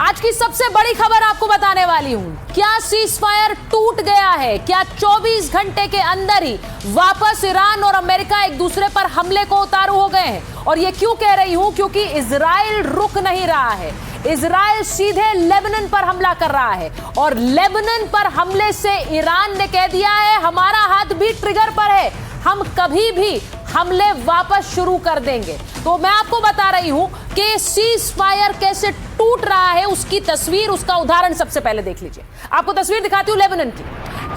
आज की सबसे बड़ी खबर आपको बताने वाली हूं। क्या सीजफायर टूट गया है? क्या 24 घंटे के अंदर ही वापस ईरान और अमेरिका एक दूसरे पर हमले को उतारू हो गए हैं? और ये क्यों कह रही हूं? क्योंकि इजराइल रुक नहीं रहा है। इजराइल सीधे लेबनान पर हमला कर रहा है और लेबनान पर हमले से ईरान ने कह दिया है हमारा हाथ भी ट्रिगर पर है, हम कभी भी हमले वापस शुरू कर देंगे। तो मैं आपको बता रही हूं कि सीज फायर कैसे टूट रहा है, उसकी तस्वीर, उसका उदाहरण सबसे पहले देख लीजिए। आपको तस्वीर दिखाती हूं लेबनान की।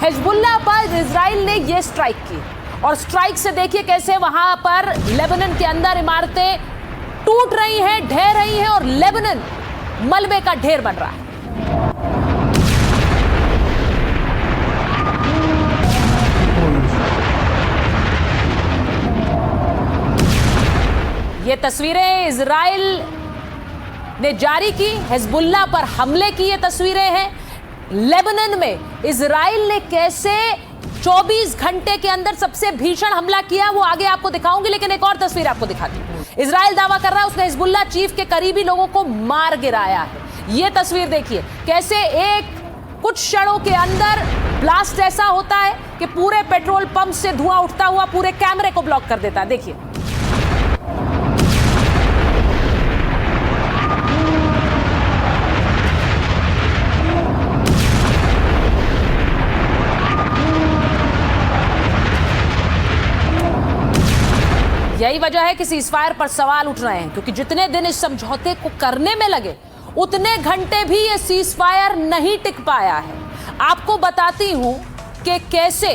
हिजबुल्लाह पर इजराइल ने यह स्ट्राइक की और स्ट्राइक से देखिए कैसे वहां पर लेबनान के अंदर इमारतें टूट रही हैं, ढह रही हैं और लेबनान मलबे का ढेर बन रहा है। ये तस्वीरें इजराइल ने जारी की, हिजबुल्लाह पर हमले की ये तस्वीरें हैं। लेबनान में इजराइल ने कैसे 24 घंटे के अंदर सबसे भीषण हमला किया वो आगे आपको दिखाऊंगी, लेकिन एक और तस्वीर आपको दिखाती हूं। इजराइल दावा कर रहा है उसने हिजबुल्लाह चीफ के करीबी लोगों को मार गिराया है। ये तस्वीर देखिए कैसे एक कुछ क्षणों के अंदर ब्लास्ट ऐसा होता है कि पूरे पेट्रोल पंप से धुआं उठता हुआ पूरे कैमरे को ब्लॉक कर देता है। देखिए यही वजह है कि सीजफायर पर सवाल उठ रहे हैं, क्योंकि जितने दिन इस समझौते को करने में लगे उतने घंटे भी ये सीजफायर नहीं टिक पाया है। आपको बताती हूं कि कैसे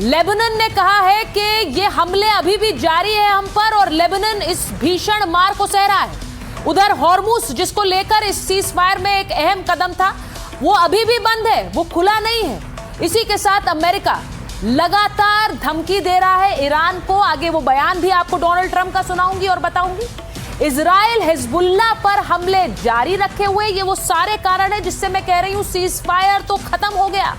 लेबनान ने कहा है कि ये हमले अभी भी जारी है हम पर और लेबनान इस भीषण मार को सह रहा है। उधर हॉर्मुज जिसको लेकर इस सीजफायर में एक अहम कदम था वो अभी भी बंद है, वो खुला नहीं है। इसी के साथ अमेरिका लगातार धमकी दे रहा है ईरान को। आगे वो बयान भी आपको डोनाल्ड ट्रंप का सुनाऊंगी और बताऊंगी। इजराइल हिजबुल्लाह पर हमले जारी रखे हुए, ये वो सारे कारण है जिससे मैं कह रही हूं सीजफायर तो खत्म हो गया।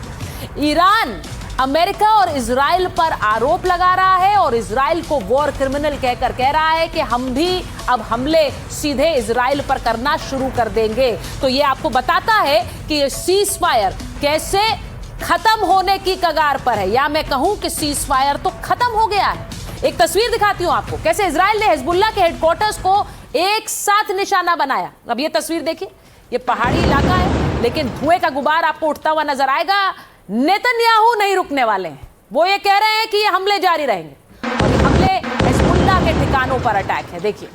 ईरान अमेरिका और इजराइल पर आरोप लगा रहा है और इजराइल को वॉर क्रिमिनल कहकर कह रहा है कि हम भी अब हमले सीधे इजराइल पर करना शुरू कर देंगे। तो ये आपको बताता है कि सीजफायर कैसे खत्म होने की कगार पर है, या मैं कहूं कि सीजफायर तो खत्म हो गया है। एक तस्वीर दिखाती हूं आपको कैसे इजराइल ने हिजबुल्लाह के हेडक्वार्टर्स को एक साथ निशाना बनाया। अब ये तस्वीर देखिए, ये पहाड़ी इलाका है लेकिन धुएं का गुबार आपको उठता हुआ नजर आएगा। नेतन्याहू नहीं रुकने वाले हैं, वो ये कह रहे हैं कि ये हमले जारी रहेंगे और ये हमले हिजबुल्लाह के ठिकानों पर अटैक है। देखिए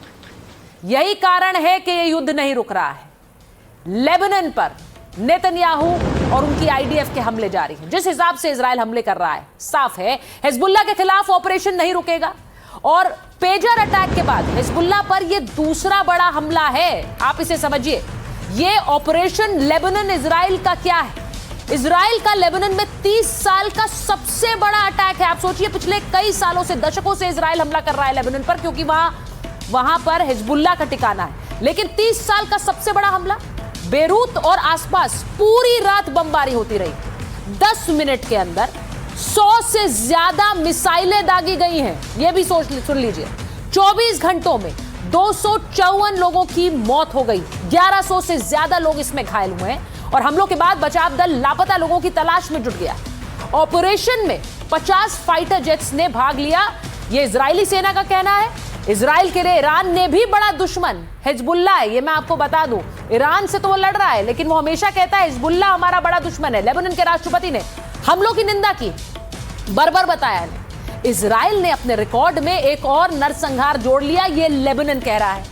यही कारण है कि ये युद्ध नहीं रुक रहा है। लेबनान पर नेतन्याहू और उनकी आईडीएफ के हमले जारी हैं। जिस हिसाब से इजराइल हमले कर रहा है साफ है हिजबुल्लाह के खिलाफ ऑपरेशन नहीं रुकेगा। और पेजर अटैक के बाद हिजबुल्लाह पर यह दूसरा बड़ा हमला है, आप इसे समझिए। यह ऑपरेशन लेबनान इजराइल का क्या है? इजराइल का लेबनान में 30 साल का सबसे बड़ा अटैक है। आप सोचिए पिछले कई सालों से, दशकों से इजराइल हमला कर रहा है लेबनान पर, क्योंकि वहां पर हिजबुल्लाह का ठिकाना है। लेकिन 30 साल का सबसे बड़ा हमला, बेरूत और आसपास पूरी रात बमबारी होती रही। 10 मिनट के अंदर 100 से ज्यादा मिसाइलें दागी गई हैं। यह भी सुन लीजिए। 24 घंटों में 254 लोगों की मौत हो गई, 1100 से ज्यादा लोग इसमें घायल हुए हैं और हमलों के बाद बचाव दल लापता लोगों की तलाश में जुट गया। ऑपरेशन में 50 फाइटर जेट्स ने भाग लिया, यह इजरायली सेना का कहना है। इजराइल के लिए ईरान ने भी बड़ा दुश्मन हिजबुल्लाह है, ये मैं आपको बता दूं। ईरान से तो वो लड़ रहा है लेकिन वो हमेशा कहता है हिजबुल्लाह हमारा बड़ा दुश्मन है। लेबनान के राष्ट्रपति ने हमलों की निंदा की, बर्बर बताया है। इजराइल ने अपने रिकॉर्ड में एक और नरसंहार जोड़ लिया, ये लेबनान कह रहा है।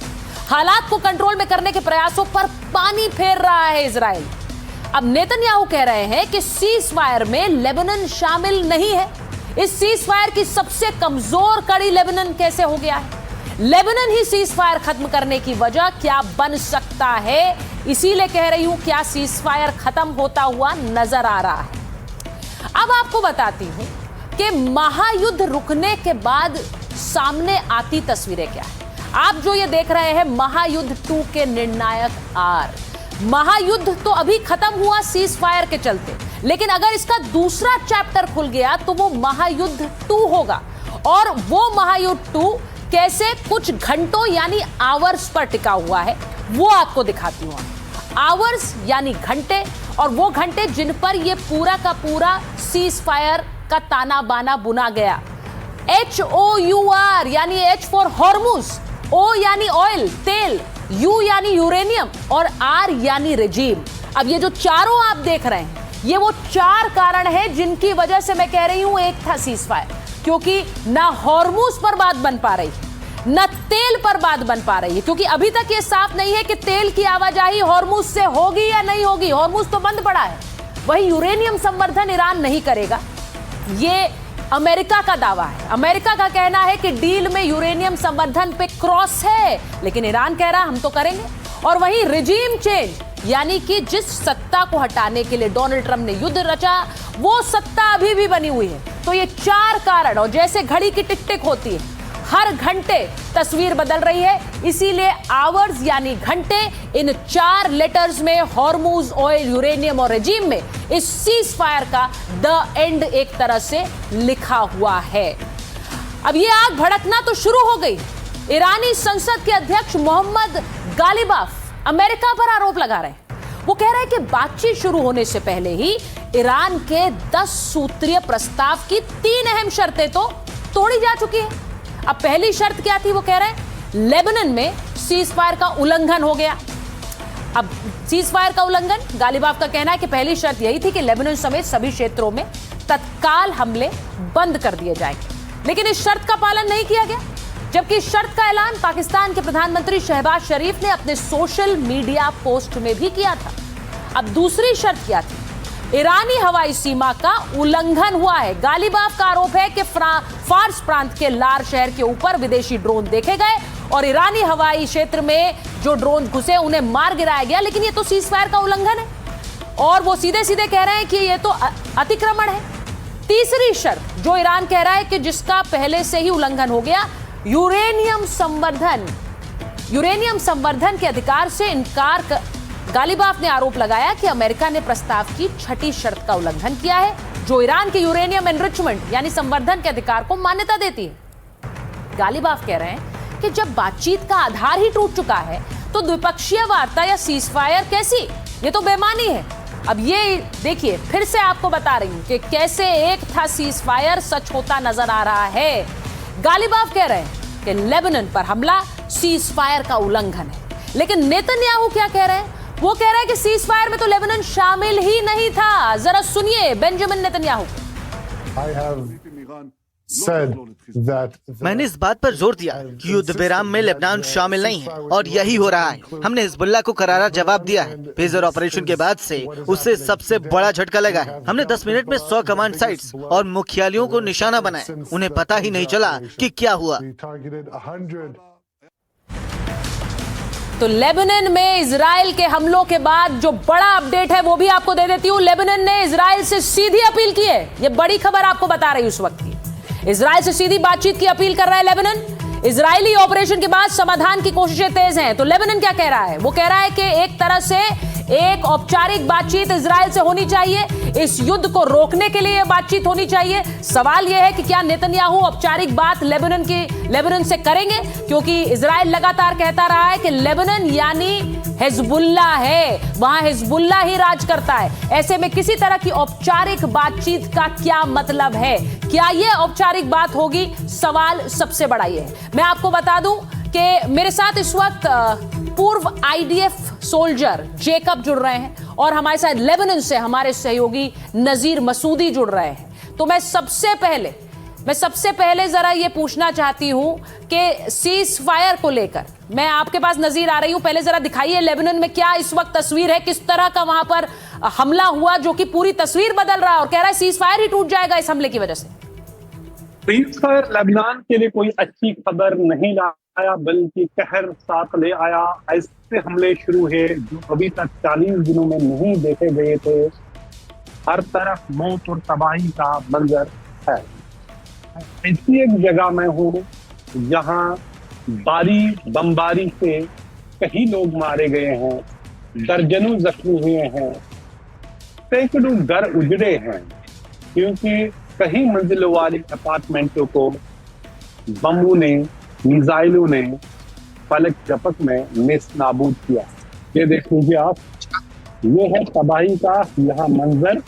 हालात को कंट्रोल में करने के प्रयासों पर पानी फेर रहा है इजराइल। अब नेतन्याहू कह रहे हैं कि सीजफायर में लेबनान शामिल नहीं है। इस सीजफायर की सबसे कमजोर कड़ी लेबनान कैसे हो गया है? लेबनान ही सीजफायर खत्म करने की वजह क्या बन सकता है? इसीलिए कह रही हूं क्या सीजफायर खत्म होता हुआ नजर आ रहा है। अब आपको बताती हूं कि महायुद्ध रुकने के बाद सामने आती तस्वीरें क्या है। आप जो ये देख रहे हैं महायुद्ध 2 के निर्णायक आर। महायुद्ध तो अभी खत्म हुआ सीजफायर के चलते, लेकिन अगर इसका दूसरा चैप्टर खुल गया तो वो महायुद्ध 2 होगा। और वो महायुद्ध 2 कैसे कुछ घंटों यानी आवर्स पर टिका हुआ है वो आपको दिखाती हूं। आवर्स यानी घंटे, और वो घंटे जिन पर ये पूरा का पूरा सीज फायर का ताना बाना बुना गया। HOUR यानी H फॉर हॉर्मुज, O यानी ऑयल तेल, U यानी यूरेनियम और R यानी रेजीम। अब ये जो चारों आप देख रहे हैं, ये वो चार कारण हैं जिनकी वजह से मैं कह रही हूं एक था सीज फायर, क्योंकि ना हॉर्मुज पर बात बन पा रही, न तेल पर बात बन पा रही है, क्योंकि अभी तक ये साफ नहीं है कि तेल की आवाजाही हॉर्मुज से होगी या नहीं होगी। हॉर्मुज तो बंद पड़ा है। वही यूरेनियम संवर्धन ईरान नहीं करेगा, ये अमेरिका का दावा है। अमेरिका का कहना है कि डील में यूरेनियम संवर्धन पे क्रॉस है, लेकिन ईरान कह रहा हम तो करेंगे। और वहीं रिजीम चेंज, यानी कि जिस सत्ता को हटाने के लिए डोनाल्ड ट्रंप ने युद्ध रचा, वो सत्ता अभी भी बनी हुई है। तो ये चार कारण, और जैसे घड़ी की टिक टिक होती है, हर घंटे तस्वीर बदल रही है, इसीलिए आवर्स यानी घंटे, इन चार लेटर्स में हॉर्मुज, ऑयल, यूरेनियम और रेजीम में इस सीज फायर का द एंड एक तरह से लिखा हुआ है। अब ये आग भड़कना तो शुरू हो गई। ईरानी संसद के अध्यक्ष मोहम्मद गालिबाफ अमेरिका पर आरोप लगा रहे हैं। वो कह रहे हैं कि बातचीत शुरू होने से पहले ही ईरान के 10 सूत्रीय प्रस्ताव की 3 अहम शर्तें तो तोड़ी जा चुकी है। अब पहली शर्त क्या थी? वो कह रहे हैं लेबनान में सीज फायर का उल्लंघन हो गया। अब सीज फायर का उल्लंघन, गालिबाफ का कहना है कि पहली शर्त यही थी कि लेबनान समेत सभी क्षेत्रों में तत्काल हमले बंद कर दिए जाएंगे, लेकिन इस शर्त का पालन नहीं किया गया। जबकि इस शर्त का ऐलान पाकिस्तान के प्रधानमंत्री शहबाज शरीफ ने अपने सोशल मीडिया पोस्ट में भी किया था। अब दूसरी शर्त क्या थी? ईरानी हवाई सीमा का उल्लंघन हुआ है। गालिबाफ का आरोप है कि फार्स प्रांत के लार शहर के ऊपर विदेशी ड्रोन देखे गए और ईरानी हवाई क्षेत्र में जो ड्रोन घुसे उन्हें मार गिराया गया, लेकिन ये तो सीज फायर का उल्लंघन है और वो सीधे सीधे कह रहे हैं कि ये तो अतिक्रमण है। तीसरी शर्त जो ईरान कह रहा है कि जिसका पहले से ही उल्लंघन हो गया, यूरेनियम संवर्धन के अधिकार से इनकार। गालिबाफ ने आरोप लगाया कि अमेरिका ने प्रस्ताव की छठी शर्त का उल्लंघन किया है, जो ईरान के यूरेनियम एनरिचमेंट यानी संवर्धन के अधिकार को मान्यता देती है। गालिबाफ कह रहे हैं कि जब बातचीत का आधार ही टूट चुका है तो द्विपक्षीय वार्ता या सीज फायर कैसी? ये तो बेईमानी है। अब ये देखिए, फिर से आपको बता रही हूं कि कैसे एक था सीज फायर सच होता नजर आ रहा है। गालिबाफ कह रहे हैं कि लेबनान पर हमला सीज फायर का उल्लंघन है, लेकिन नेतन्याहू क्या कह रहे हैं? वो कह रहे हैं कि सीज फायर में तो लेबनान शामिल ही नहीं था। जरा सुनिए बेंजामिन नेतन्याहू। मैंने इस बात पर जोर दिया कि युद्ध विराम में लेबनान शामिल नहीं है और यही हो रहा है। हमने हिजबुल्लाह को करारा जवाब दिया है। पेजर ऑपरेशन के बाद से उससे सबसे बड़ा झटका लगा है। हमने 10 मिनट में 100 कमांड साइट्स और मुख्यालयों को निशाना बनाया। उन्हें पता ही नहीं चला कि क्या हुआ। तो लेबनान में इजराइल के हमलों के बाद जो बड़ा अपडेट है वो भी आपको दे देती हूं। लेबनान ने इजराइल से सीधी अपील की है। ये बड़ी खबर आपको बता रही हूं उस वक्त की। इजराइल से सीधी बातचीत की अपील कर रहा है लेबनान। इजरायली ऑपरेशन के बाद समाधान की कोशिशें तेज हैं। तो लेबनान क्या कह रहा है? वो कह रहा है कि एक तरह से एक औपचारिक बातचीत इजराइल से होनी चाहिए। इस युद्ध को रोकने के लिए बातचीत होनी चाहिए। सवाल यह है कि क्या नेतन्याहू औपचारिक बात लेबनान से करेंगे, क्योंकि इजराइल लगातार कहता रहा है कि लेबनान यानी हिजबुल्लाह है, वहां हिजबुल्लाह ही राज करता है। ऐसे में किसी तरह की औपचारिक बातचीत का क्या मतलब है? क्या यह औपचारिक बात होगी? सवाल सबसे बड़ा यह है। मैं आपको बता दूं कि मेरे साथ इस वक्त पूर्व IDF सोल्जर जेकब जुड़ रहे हैं और हमारे साथ लेबनान से हमारे सहयोगी नजीर मसूदी जुड़ रहे हैं। तो मैं सबसे पहले जरा ये पूछना चाहती हूं कि सीज फायर को लेकर, मैं आपके पास नजीर आ रही हूं, पहले जरा दिखाइए लेबनान में क्या इस वक्त तस्वीर है, किस तरह का वहां पर हमला हुआ जो कि पूरी तस्वीर बदल रहा है और कह रहा है सीज फायर ही टूट जाएगा इस हमले की वजह से। सीज फायर लेबनान के लिए कोई अच्छी खबर नहीं लाया, बल्कि कहर साथ ले आया। ऐसे हमले शुरू है जो अभी तक 40 दिनों में नहीं देखे गए थे। हर तरफ मौत और तबाही का मंजर है। ऐसी एक जगह में हूँ जहाँ बमबारी से कई लोग मारे गए हैं, दर्जनों जख्मी हुए हैं, सैकड़ों घर उजड़े हैं, क्योंकि कई मंजिलों वाले अपार्टमेंटों को बमों ने, मिसाइलों ने फलक झपक में नेस्त नाबूद किया। ये देख लीजिए आप, ये है तबाही का यहाँ मंजर।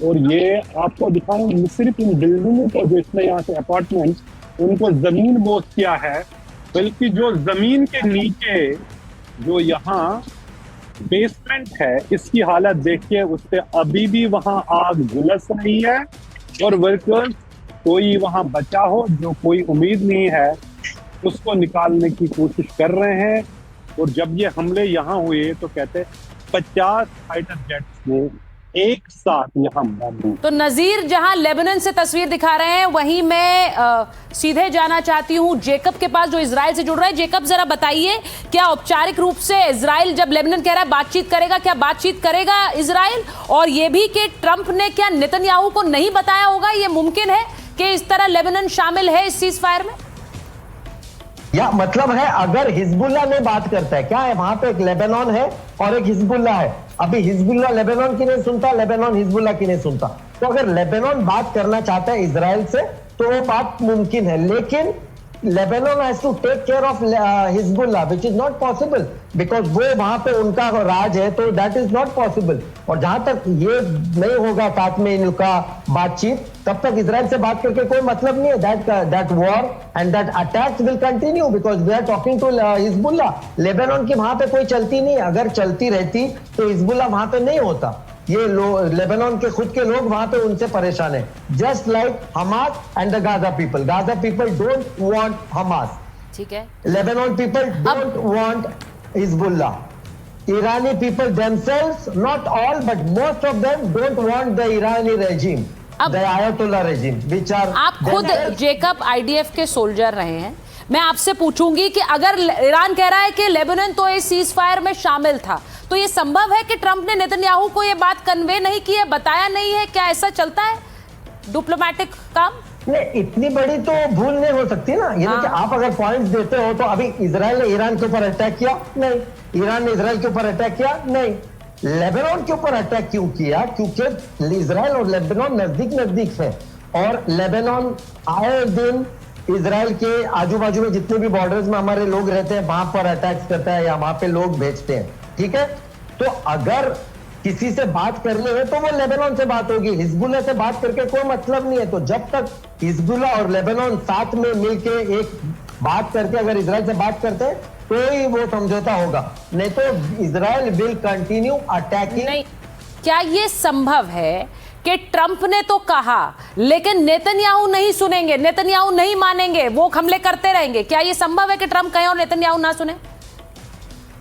और ये आपको दिखाऊं सिर्फ इन बिल्डिंगों को, जो इसमें यहाँ से अपार्टमेंट उनको जमीन बोझ किया है, बल्कि जो जमीन के नीचे जो यहाँ बेसमेंट है, इसकी हालत देखिए, उससे अभी भी वहां आग झुलस रही है। और वर्कर्स, कोई वहां बचा हो जो कोई उम्मीद नहीं है, उसको निकालने की कोशिश कर रहे हैं। और जब ये हमले यहाँ हुए तो कहते 50 फाइटर जेट्स ने एक साथ यहाँ बम। तो नजीर, जहां लेबनान से तस्वीर दिखा रहे हैं, वहीं मैं सीधे जाना चाहती हूं जेकब के पास, जो इजराइल से जुड़ रहा है। जेकब, जरा बताइए, क्या औपचारिक रूप से इजराइल, जब लेबनान कह रहा है बातचीत करेगा, क्या बातचीत करेगा इजराइल? और ये भी कि ट्रंप ने क्या नेतन्याहू को नहीं बताया होगा, ये मुमकिन है कि इस तरह लेबनान शामिल है इस सीज फायर में? या मतलब है, अगर हिजबुल्लाह में बात करता है, क्या है वहां पे एक लेबनान है और एक हिजबुल्लाह है। अभी हिजबुल्लाह लेबनान की नहीं सुनता, लेबनान हिजबुल्लाह की नहीं सुनता। तो अगर लेबनान बात करना चाहता है इजराइल से तो वो बात मुमकिन है, लेकिन Lebanon has to take care of Hezbollah, which is not possible, because वो वहां पे उनका राज है, तो दैट इज नॉट पॉसिबल। और जहां तक ये नहीं होगा साथ में इनका बातचीत, तब तक इजराइल से बात करके कोई मतलब नहीं है। That war and that attacks will continue, because we are talking to Hezbollah. Lebanon की वहां पे कोई चलती नहीं, अगर चलती रहती तो हिजबुल्लाह वहां पे नहीं होता। ये लेबनान के खुद के लोग वहां पे उनसे परेशान है, just like Hamas and the Gaza people. Gaza people don't want Hamas, ठीक है। Lebanon people don't want Hezbollah. Irani people themselves, not all but most of them don't want the Irani regime, the Ayatollah regime, which are। आप खुद Jacob IDF के soldier रहे हैं, मैं आपसे पूछूंगी कि अगर ईरान कह रहा है कि लेबनान तो इस सीज फायर में शामिल था, तो ये संभव है कि ट्रंप ने नेतन्याहू को ये बात कन्वे नहीं की है, बताया नहीं है? क्या ऐसा चलता है डिप्लोमेटिक काम? नहीं, इतनी बड़ी तो भूल नहीं हो सकती ना। यानी कि आप अगर पॉइंट्स देते हो, तो अभी इजराइल ने ईरान के ऊपर अटैक किया? नहीं। ईरान ने इजराइल के ऊपर अटैक किया? नहीं। लेबनान के ऊपर अटैक क्यों किया? क्योंकि इजराइल और लेबनान नजदीक है, और लेबनान आए दिन इजराइल के आजू बाजू में जितने भी बॉर्डर्स में हमारे लोग रहते हैं, वहां पर अटैक्स करता है या वहां पे लोग भेजते हैं, ठीक है। तो अगर किसी से बात करनी है तो वो लेबनान से बात होगी, हिजबुल्लाह से बात करके कोई मतलब नहीं है। तो जब तक हिजबुल्लाह और लेबनान साथ में मिलके एक बात करके अगर इजराइल से बात करते हैं तो ही वो समझौता होगा, नहीं तो इजराइल विल कंटिन्यू अटैकिंग। नहीं, क्या ये संभव है कि ट्रंप ने तो कहा लेकिन नेतन्याहू नहीं सुनेंगे, नेतन्याहू नहीं मानेंगे, वो हमले करते रहेंगे? क्या ये संभव है कि ट्रंप कहे और नेतन्याहू ना सुने?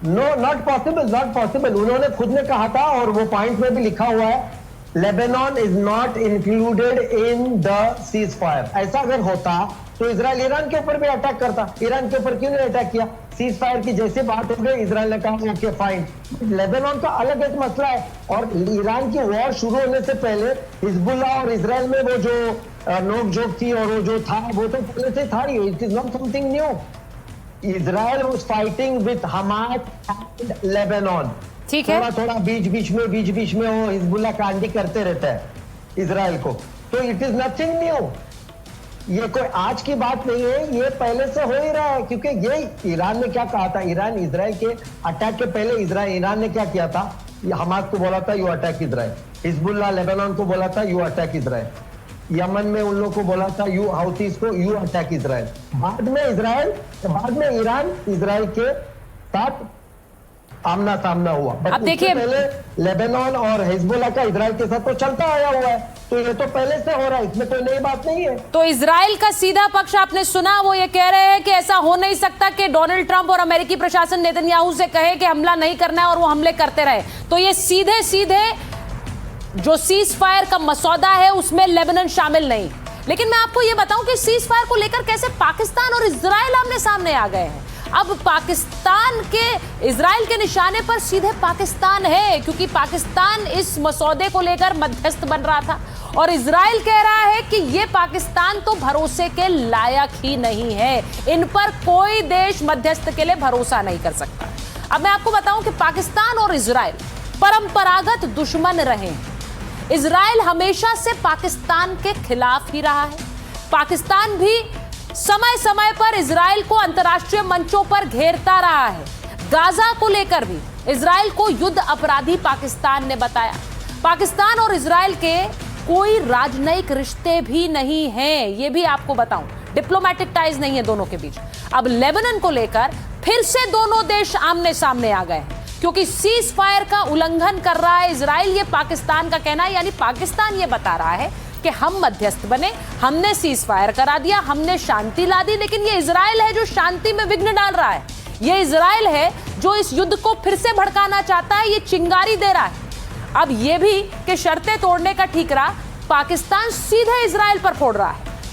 No, not possible, not possible. उन्होंने खुद ने कहा था, और वो पॉइंट में भी लिखा हुआ है, Lebanon is not included in the cease fire. ऐसा अगर होता तो इजराइल ईरान के ऊपर भी अटैक करता। ईरान के ऊपर क्यों नहीं अटैक किया? सीज फायर की जैसे बात हो गई, इजराइल ने कहा ओके फाइन। लेबनान का अलग एक मसला है, और ईरान की वॉर शुरू होने से पहले हिजबुल्लाह और इजराइल में वो जो नोक-झोंक थी और वो जो था, वो तो पहले से था ही। It is not something new. Israel was fighting with Hamas and Lebanon, ठीक है। थोड़ा बीच बीच में वो हिजबुल्लाह कांडी करते रहता है इजराइल को। तो इट इज नथिंग न्यू, ये कोई आज की बात नहीं है, ये पहले से हो ही रहा है। क्योंकि ये ईरान ने क्या कहा था, ईरान इजराइल के अटैक के पहले ईरान ने क्या किया था, हमास को बोला था you attack Israel, Hezbollah Lebanon को बोला था यू अटैक इजराइल, यमन में उन लोगों को बोला था यू हाउथीज को यू अटैक इजराइल। बाद में ईरान इजराइल के साथ आमना सामना हुआ। अब देखिए, पहले लेबनान और हिजबुल्लाह का इजराइल के साथ तो चलता आया हुआ है, तो ये तो पहले से हो रहा है, इसमें कोई नई बात नहीं है। तो इजराइल का सीधा पक्ष आपने सुना, वो ये कह रहे हैं कि ऐसा हो नहीं सकता कि डोनाल्ड ट्रंप और अमेरिकी प्रशासन नेतन्याहू से कहे कि हमला नहीं करना है और वो हमले करते रहे। तो ये सीधे सीधे जो सीज फायर का मसौदा है उसमें लेबनान शामिल नहीं। लेकिन मैं आपको ये बताऊं कि सीज फायर को लेकर कैसे पाकिस्तान और इजराइल आमने सामने आ गए हैं। अब पाकिस्तान के इजराइल के निशाने पर सीधे पाकिस्तान है, क्योंकि पाकिस्तान इस मसौदे को लेकर मध्यस्थ बन रहा था, और इजराइल कह रहा है कि ये पाकिस्तान तो भरोसे के लायक ही नहीं है, इन पर कोई देश मध्यस्थ के लिए भरोसा नहीं कर सकता। अब मैं आपको बताऊं कि पाकिस्तान और इजराइल परंपरागत दुश्मन रहे हैं। इजराइल हमेशा से पाकिस्तान के खिलाफ ही रहा है। पाकिस्तान भी समय समय पर इजराइल को अंतर्राष्ट्रीय मंचों पर घेरता रहा है। गाजा को लेकर भी इजराइल को युद्ध अपराधी पाकिस्तान ने बताया। पाकिस्तान और इजराइल के कोई राजनयिक रिश्ते भी नहीं हैं, ये भी आपको बताऊं, डिप्लोमेटिक टाइज नहीं है दोनों के बीच। अब लेबनान को लेकर फिर से दोनों देश आमने सामने आ गए हैं, क्योंकि सीज फायर का उल्लंघन कर रहा है इजराइल, ये पाकिस्तान का कहना है। यानी पाकिस्तान ये बता रहा है कि हम मध्यस्थ बने, हमने सीज फायर करा दिया, हमने शांति ला दी, लेकिन ये इजराइल है जो शांति में विघ्न डाल रहा है। ये इजराइल है जो इस युद्ध को फिर से भड़काना चाहता है, ये चिंगारी दे रहा है। अब ये भी कि शर्तें तोड़ने का ठीकरा पाकिस्तान सीधे इजराइल पर फोड़ रहा है।